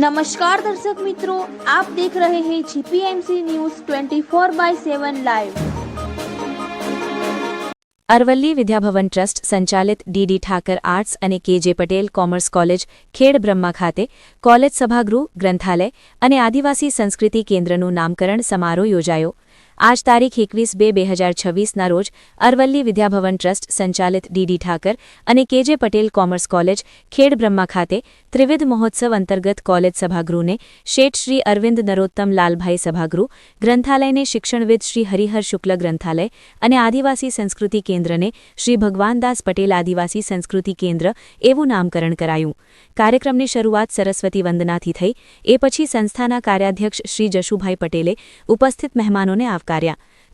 नमस्कार दर्शक मित्रों, आप देख रहे हैं जीपीएमसी news 24/7 live. Aravalli Vidya Bhavan trust સંચાલિત ડીડી ઠાકર આર્ટ્સ અને કેજે પટેલ કોમર્સ કોલેજ ખેડ બ્રહ્મા ખાતે કોલેજ સભાગૃહ, ગ્રંથાલય અને આદિવાસી સંસ્કૃતિ કેન્દ્રનું નામકરણ સમારોહ યોજાયો। આજ તારીખ 21/2/2026ના રોજ અરવલ્લી વિદ્યાભવન ટ્રસ્ટ સંચાલિત ડીડી ઠાકર અને કેજે પટેલ કોમર્સ કોલેજ ખેડ બ્રહ્મા ખાતે ત્રિવિધ મહોત્સવ અંતર્ગત કોલેજ સભાગૃહને શેઠ શ્રી અરવિંદ નરોત્તમ લાલભાઈ સભાગૃહ, ગ્રંથાલયને શિક્ષણવિદ શ્રી હરિહર શુક્લ ગ્રંથાલય અને આદિવાસી સંસ્કૃતિ કેન્દ્રને શ્રી ભગવાનદાસ પટેલ આદિવાસી સંસ્કૃતિ કેન્દ્ર એવું નામકરણ કરાયું। કાર્યક્રમની શરૂઆત સરસ્વતી વંદનાથી થઈ। એ પછી સંસ્થાના કાર્યાધ્યક્ષ શ્રી જશુભાઈ પટેલે ઉપસ્થિત મહેમાનોને આવકાર્યા।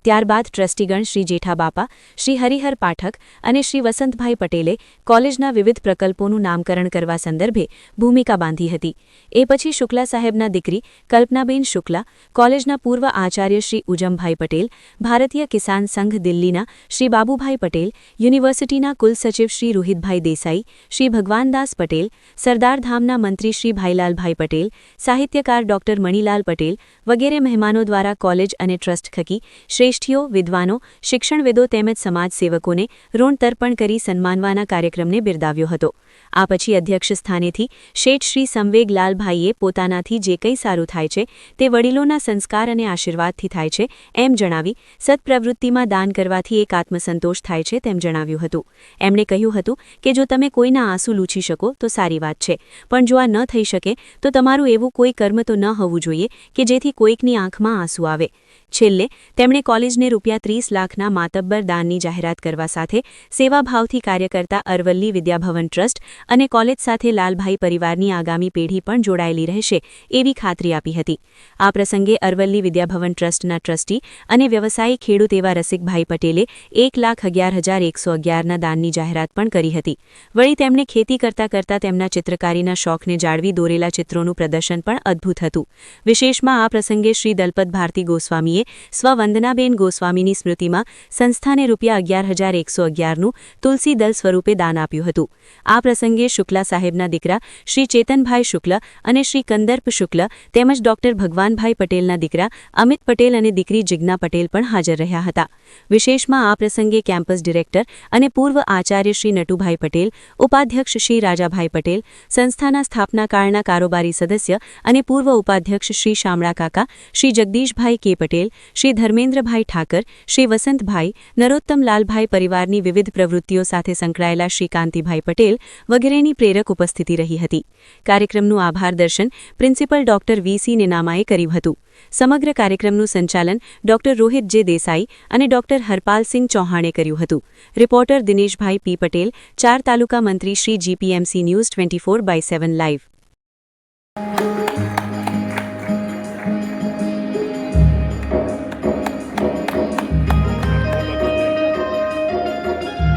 ત્યારબાદ ટ્રસ્ટીગણ શ્રી જેઠા બાપા, શ્રી હરિહર પાઠક અને શ્રી વસંતભાઈ પટેલે કોલેજના વિવિધ પ્રકલ્પોનું નામકરણ કરવા સંદર્ભે ભૂમિકા બાંધી હતી। એ પછી શુક્લા સાહેબના દીકરી કલ્પનાબેન શુક્લા, કોલેજના પૂર્વ આચાર્ય શ્રી ઉજમભાઈ પટેલ, ભારતીય કિસાન સંઘ દિલ્હીના શ્રી બાબુભાઈ પટેલ, યુનિવર્સિટીના કુલસચિવ શ્રી રોહિતભાઈ દેસાઈ, શ્રી ભગવાનદાસ પટેલ, સરદારધામના મંત્રી શ્રી ભાઈલાલભાઈ પટેલ, સાહિત્યકાર ડોક્ટર મણિલાલ પટેલ વગેરે મહેમાનો દ્વારા કોલેજ અને ટ્રસ્ટ થકી શ્રેષ્ઠીઓ, વિદ્વાનો, શિક્ષણવિદો તેમજ સમાજસેવકોને ઋણ તર્પણ કરી સન્માનવાના કાર્યક્રમને બિરદાવ્યો હતો। આ પછી અધ્યક્ષ સ્થાનેથી શેઠ શ્રી સંવેગ લાલભાઈએ પોતાનાથી જે કંઈ સારું થાય છે તે વડીલોના સંસ્કાર અને આશીર્વાદથી થાય છે એમ જણાવી સત્પ્રવૃત્તિમાં દાન કરવાથી એક આત્મસંતોષ થાય છે તેમ જણાવ્યું હતું। એમણે કહ્યું હતું કે જો તમે કોઈના આંસુ લૂછી શકો તો સારી વાત છે, પણ જો આ ન થઈ શકે તો તમારું એવું કોઈ કર્મ તો ન હોવું જોઈએ કે જેથી કોઈકની આંખમાં આંસુ આવે। છેલ્લે તેમણે કોલેજને ₹30 લાખના માતબ્બર દાનની જાહેરાત કરવા સાથે સેવાભાવથી કાર્ય કરતા અરવલ્લી વિદ્યાભવન ટ્રસ્ટ અને કોલેજ સાથે લાલભાઈ પરિવારની આગામી પેઢી પણ જોડાયેલી રહેશે એવી ખાતરી આપી હતી। આ પ્રસંગે અરવલ્લી વિદ્યાભવન ટ્રસ્ટના ટ્રસ્ટી અને વ્યવસાયી ખેડૂત એવા રસિકભાઈ પટેલે ₹1,11,111ના દાનની જાહેરાત પણ કરી હતી। વળી તેમણે ખેતી કરતા તેમના ચિત્રકારીના શોખને જાળવી દોરેલા ચિત્રોનું પ્રદર્શન પણ અદ્ભુત હતું। વિશેષમાં આ પ્રસંગે શ્રી દલપત ભારતી ગોસ્વામીએ સ્વવંદનાબેન ગોસ્વામીની સ્મૃતિમાં સંસ્થાને ₹11,111નું તુલસી દલ સ્વરૂપે દાન આપ્યું હતું। આ પ્રસંગે શુક્લા સાહેબના દીકરા શ્રી ચેતનભાઈ શુક્લ અને શ્રી કંદર્પ શુક્લ તેમજ ડોક્ટર ભગવાનભાઈ પટેલના દીકરા અમિત પટેલ અને દીકરી જિજ્ઞા પટેલ પણ હાજર રહ્યા હતા। વિશેષમાં આ પ્રસંગે કેમ્પસ ડિરેક્ટર અને પૂર્વ આચાર્ય શ્રી નટુભાઈ પટેલ, ઉપાધ્યક્ષ શ્રી રાજાભાઈ પટેલ, સંસ્થાના સ્થાપનાકાળના કારોબારી સદસ્ય અને પૂર્વ ઉપાધ્યક્ષ શ્રી શામળા કાકા, શ્રી જગદીશભાઈ કે પટેલ, શ્રી ધર્મેન્દ્રભાઈ ઠાકર, શ્રી વસંતભાઈ, નરોત્તમ લાલભાઈ પરિવારની વિવિધ પ્રવૃત્તિઓ સાથે સંકળાયેલા શ્રી કાંતિભાઈ પટેલ વગેરેની પ્રેરક ઉપસ્થિતિ રહી હતી। કાર્યક્રમનું આભાર દર્શન પ્રિન્સિપલ ડોક્ટર વી.સી. નેનામાએ કર્યું હતું। સમગ્ર કાર્યક્રમનું સંચાલન ડોક્ટર રોહિત જે દેસાઈ અને ડોક્ટર હરપાલસિંહ ચૌહાણે કર્યું હતું। રિપોર્ટર દિનેશભાઈ પી પટેલ, 4 તાલુકા મંત્રી શ્રી જીપીએમસી ન્યૂઝ 24/7 લાઈવ।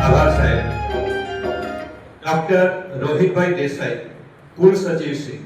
આભાર સાહેબ। ડોક્ટર રોહિતભાઈ દેસાઈ, કુલ સચિવ શ્રી